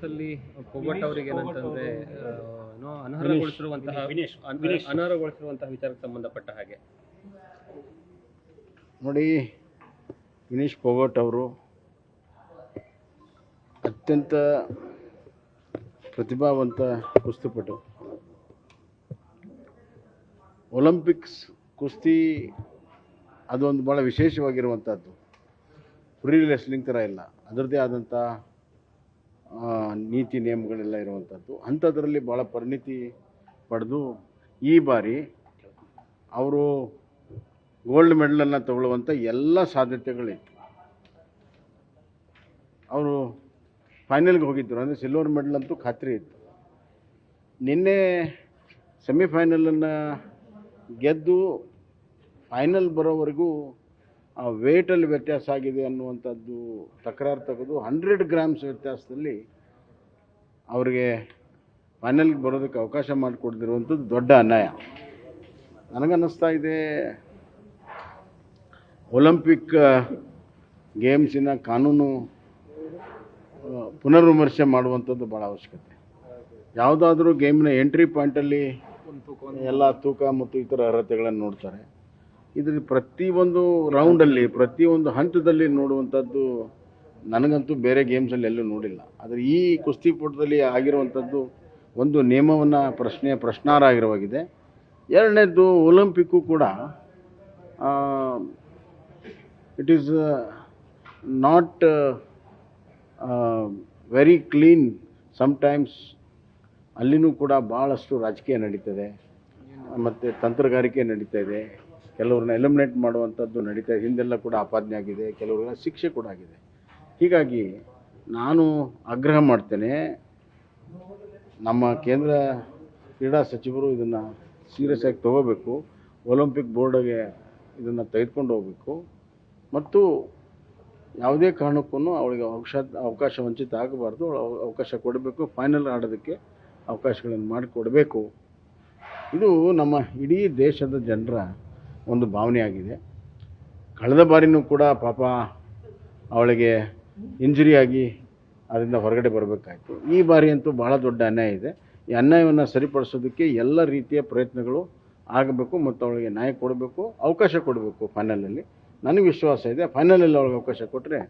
ಅಲ್ಲಿ ಪೊಗಟ್ ಅವರಿಗೆ ಏನಂತಂದ್ರೆ ಅನರ್ಹಗೊಳಿಸಿರುವಂತಹ ವಿಚಾರಕ್ಕೆ ಸಂಬಂಧಪಟ್ಟ ಹಾಗೆ ನೋಡಿ, ವಿನೇಶ್ ಪೊಗಟ್ ಅವರು ಅತ್ಯಂತ ಪ್ರತಿಭಾವಂತ ಕುಸ್ತಿಪಟು. ಒಲಿಂಪಿಕ್ಸ್ ಕುಸ್ತಿ ಅದೊಂದು ಭಾಳ ವಿಶೇಷವಾಗಿರುವಂಥದ್ದು. ಫ್ರೀ ರೆಸ್ಲಿಂಗ್ ಥರ ಇಲ್ಲ, ಅದರದ್ದೇ ಆದಂಥ ನೀತಿ ನಿಯಮಗಳೆಲ್ಲ ಇರುವಂಥದ್ದು. ಅಂಥದ್ರಲ್ಲಿ ಭಾಳ ಪರಿಣಿತಿ ಪಡೆದು ಈ ಬಾರಿ ಅವರು ಗೋಲ್ಡ್ ಮೆಡಲನ್ನು ತಗೊಳ್ಳುವಂಥ ಎಲ್ಲ ಸಾಧ್ಯತೆಗಳಿತ್ತು. ಅವರು ಫೈನಲ್ಗೆ ಹೋಗಿದ್ದರು, ಅಂದರೆ ಸಿಲ್ವರ್ ಮೆಡಲ್ ಅಂತೂ ಖಾತ್ರಿ ಇತ್ತು. ನಿನ್ನೆ ಸೆಮಿಫೈನಲನ್ನು ಗೆದ್ದು ಫೈನಲ್ ಬರೋವರೆಗೂ ಆ ವೇಟಲ್ಲಿ ವ್ಯತ್ಯಾಸ ಆಗಿದೆ ಅನ್ನುವಂಥದ್ದು ತಕರಾರು ತೆಗೆದು 100 ಗ್ರಾಮ್ಸ್ ವ್ಯತ್ಯಾಸದಲ್ಲಿ ಅವರಿಗೆ ಫೈನಲ್ಗೆ ಬರೋದಕ್ಕೆ ಅವಕಾಶ ಮಾಡಿಕೊಡ್ದಿರುವಂಥದ್ದು ದೊಡ್ಡ ಅನ್ಯಾಯ. ನನಗನ್ನಿಸ್ತಾ ಇದೆ, ಒಲಿಂಪಿಕ್ ಗೇಮ್ಸಿನ ಕಾನೂನು ಪುನರ್ವಿಮರ್ಶೆ ಮಾಡುವಂಥದ್ದು ಭಾಳ ಅವಶ್ಯಕತೆ. ಯಾವುದಾದ್ರೂ ಗೇಮ್ನ ಎಂಟ್ರಿ ಪಾಯಿಂಟಲ್ಲಿ ಎಲ್ಲ ತೂಕ ಮತ್ತು ಇತರ ಅರ್ಹತೆಗಳನ್ನು ನೋಡ್ತಾರೆ. ಇದ್ರ ಪ್ರತಿಯೊಂದು ರೌಂಡಲ್ಲಿ ಪ್ರತಿಯೊಂದು ಹಂತದಲ್ಲಿ ನೋಡುವಂಥದ್ದು ನನಗಂತೂ ಬೇರೆ ಗೇಮ್ಸಲ್ಲಿ ಎಲ್ಲೂ ನೋಡಿಲ್ಲ. ಆದರೆ ಈ ಕುಸ್ತಿಪಟದಲ್ಲಿ ಆಗಿರುವಂಥದ್ದು ಒಂದು ನಿಯಮವನ್ನು ಪ್ರಶ್ನಾರ್ಹ ಆಗಿರುವಾಗಿದೆ. ಎರಡನೇದು, ಒಲಿಂಪಿಕ್ಕು ಕೂಡ it is not very clean. Sometimes ಅಲ್ಲಿನೂ ಕೂಡ ಭಾಳಷ್ಟು ರಾಜಕೀಯ ನಡೀತದೆ ಮತ್ತು ತಂತ್ರಗಾರಿಕೆ ನಡೀತಾ ಇದೆ. ಕೆಲವ್ರನ್ನ ಎಲಿಮಿನೇಟ್ ಮಾಡುವಂಥದ್ದು ನಡೀತಾ ಇದೆ. ಹಿಂದೆಲ್ಲ ಕೂಡ ಆಪಾದನೆ ಆಗಿದೆ, ಕೆಲವ್ರಿಗೆಲ್ಲ ಶಿಕ್ಷೆ ಕೂಡ ಆಗಿದೆ. ಹೀಗಾಗಿ ನಾನು ಆಗ್ರಹ ಮಾಡ್ತೇನೆ, ನಮ್ಮ ಕೇಂದ್ರ ಕ್ರೀಡಾ ಸಚಿವರು ಇದನ್ನು ಸೀರಿಯಸ್ ಆಗಿ ತೊಗೋಬೇಕು. ಒಲಿಂಪಿಕ್ ಬೋರ್ಡ್ಗೆ ಇದನ್ನು ತೆಗೆದುಕೊಂಡು ಹೋಗಬೇಕು ಮತ್ತು ಯಾವುದೇ ಕಾರಣಕ್ಕೂ ಅವಳಿಗೆ ಅವಕಾಶ ವಂಚಿತ ಆಗಬಾರ್ದು. ಅವಕಾಶ ಕೊಡಬೇಕು, ಫೈನಲ್ ಆಡೋದಕ್ಕೆ ಅವಕಾಶಗಳನ್ನು ಮಾಡಿಕೊಡಬೇಕು. ಇದು ನಮ್ಮ ಇಡೀ ದೇಶದ ಜನರ ಒಂದು ಭಾವನೆಯಾಗಿದೆ. ಕಳೆದ ಬಾರಿನೂ ಕೂಡ ಪಾಪ ಅವಳಿಗೆ ಇಂಜುರಿ ಆಗಿ ಅದರಿಂದ ಹೊರಗಡೆ ಬರಬೇಕಾಯಿತು. ಈ ಬಾರಿ ಅಂತೂ ಭಾಳ ದೊಡ್ಡ ಅನ್ಯಾಯ ಇದೆ. ಈ ಅನ್ಯಾಯವನ್ನು ಸರಿಪಡಿಸೋದಕ್ಕೆ ಎಲ್ಲ ರೀತಿಯ ಪ್ರಯತ್ನಗಳು ಆಗಬೇಕು ಮತ್ತು ಅವಳಿಗೆ ನ್ಯಾಯ ಕೊಡಬೇಕು, ಅವಕಾಶ ಕೊಡಬೇಕು. ಫೈನಲಲ್ಲಿ ನನಗೆ ವಿಶ್ವಾಸ ಇದೆ, ಫೈನಲಲ್ಲಿ ಅವಳಿಗೆ ಅವಕಾಶ ಕೊಟ್ಟರೆ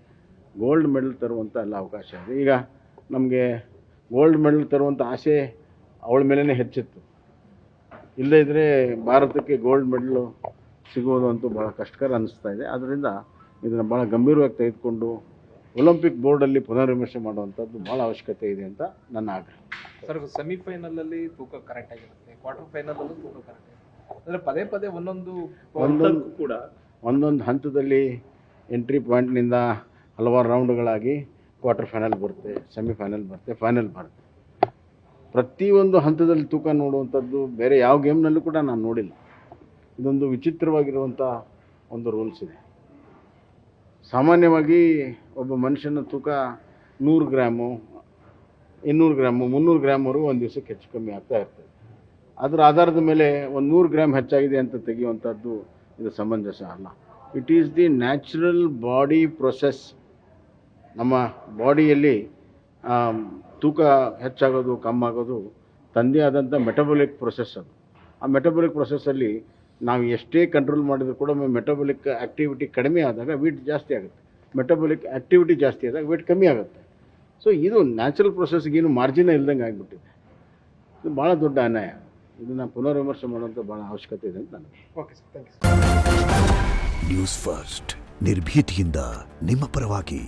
ಗೋಲ್ಡ್ ಮೆಡಲ್ ತರುವಂಥ ಎಲ್ಲ ಅವಕಾಶ ಇದೆ. ಈಗ ನಮಗೆ ಗೋಲ್ಡ್ ಮೆಡಲ್ ತರುವಂಥ ಆಸೆ ಅವಳ ಮೇಲೇ ಹೆಚ್ಚಿತ್ತು. ಇಲ್ಲದೇ ಇದ್ದರೆ ಭಾರತಕ್ಕೆ ಗೋಲ್ಡ್ ಮೆಡಲು ಸಿಗೋದು ಅಂತೂ ಭಾಳ ಕಷ್ಟಕರ ಅನ್ನಿಸ್ತಾ ಇದೆ. ಆದ್ದರಿಂದ ಇದನ್ನು ಭಾಳ ಗಂಭೀರವಾಗಿ ತೆಗೆದುಕೊಂಡು ಒಲಿಂಪಿಕ್ ಬೋರ್ಡಲ್ಲಿ ಪುನರ್ವಿಮರ್ಶೆ ಮಾಡುವಂಥದ್ದು ಭಾಳ ಅವಶ್ಯಕತೆ ಇದೆ ಅಂತ ನನ್ನ ಆಗ್ರಹ. ಸರ್, ಸೆಮಿಫೈನಲಲ್ಲಿ ತೂಕ ಕರೆಕ್ಟ್ ಆಗಿರುತ್ತೆ, ಕ್ವಾರ್ಟರ್ ಫೈನಲಲ್ಲೂ ತೂಕ ಕರೆಕ್ಟ್ ಆಗಿರುತ್ತೆ. ಅಂದರೆ ಪದೇ ಪದೇ ಒಂದೊಂದು ಹಂತದಲ್ಲಿ ಎಂಟ್ರಿ ಪಾಯಿಂಟ್ನಿಂದ ಹಲವಾರು ರೌಂಡ್ಗಳಾಗಿ ಕ್ವಾರ್ಟರ್ ಫೈನಲ್ ಬರುತ್ತೆ, ಸೆಮಿಫೈನಲ್ ಬರುತ್ತೆ, ಫೈನಲ್ ಬರುತ್ತೆ. ಪ್ರತಿಯೊಂದು ಹಂತದಲ್ಲಿ ತೂಕ ನೋಡುವಂಥದ್ದು ಬೇರೆ ಯಾವ ಗೇಮ್ನಲ್ಲೂ ಕೂಡ ನಾನು ನೋಡಿಲ್ಲ. ಇದೊಂದು ವಿಚಿತ್ರವಾಗಿರುವಂಥ ಒಂದು ರೂಲ್ಸ್ ಇದೆ. ಸಾಮಾನ್ಯವಾಗಿ ಒಬ್ಬ ಮನುಷ್ಯನ ತೂಕ 100 ಗ್ರಾಮು, 200 ಗ್ರಾಮು, 300 ಗ್ರಾಮ್ವರೆಗೂ ಒಂದು ದಿವಸಕ್ಕೆ ಹೆಚ್ಚು ಕಮ್ಮಿ ಆಗ್ತಾ ಇರ್ತದೆ. ಅದರ ಆಧಾರದ ಮೇಲೆ ಒಂದು 100 ಗ್ರಾಮ್ ಹೆಚ್ಚಾಗಿದೆ ಅಂತ ತೆಗೆಯುವಂಥದ್ದು ಇದು ಸಮಂಜಸ ಅಲ್ಲ. It is the natural body process. ನಮ್ಮ ಬಾಡಿಯಲ್ಲಿ ತೂಕ ಹೆಚ್ಚಾಗೋದು ಕಮ್ಮಾಗೋದು ತಂದೇ ಆದಂಥ ಮೆಟಬಾಲಿಕ್ ಪ್ರೊಸೆಸ್ ಅದು. ಆ ಮೆಟಬಾಲಿಕ್ ಪ್ರೊಸೆಸ್ಸಲ್ಲಿ ನಾವು ಎಷ್ಟೇ ಕಂಟ್ರೋಲ್ ಮಾಡಿದರೂ ಕೂಡ ಮೆಟಬಾಲಿಕ್ ಆ್ಯಕ್ಟಿವಿಟಿ ಕಡಿಮೆ ಆದಾಗ ವೇಟ್ ಜಾಸ್ತಿ ಆಗುತ್ತೆ, ಮೆಟಬಾಲಿಕ್ ಆ್ಯಕ್ಟಿವಿಟಿ ಜಾಸ್ತಿ ಆದಾಗ ವೇಟ್ ಕಮ್ಮಿ ಆಗುತ್ತೆ. ಸೊ ಇದು ನ್ಯಾಚುರಲ್ ಪ್ರೊಸೆಸ್ಗೇನು ಮಾರ್ಜಿನ ಇಲ್ದಂಗೆ ಆಗಿಬಿಟ್ಟಿದೆ. ಇದು ಭಾಳ ದೊಡ್ಡ ಅನ್ಯಾಯ. ಇದನ್ನು ಪುನರ್ವಿಮರ್ಶೆ ಮಾಡುವಂಥ ಭಾಳ ಅವಶ್ಯಕತೆ ಇದೆ ಅಂತ ನನಗೆ. Okay sir, thank you. News first, ನಿರ್ಭೀತಿಯಿಂದ ನಿಮ್ಮ ಪರವಾಗಿ.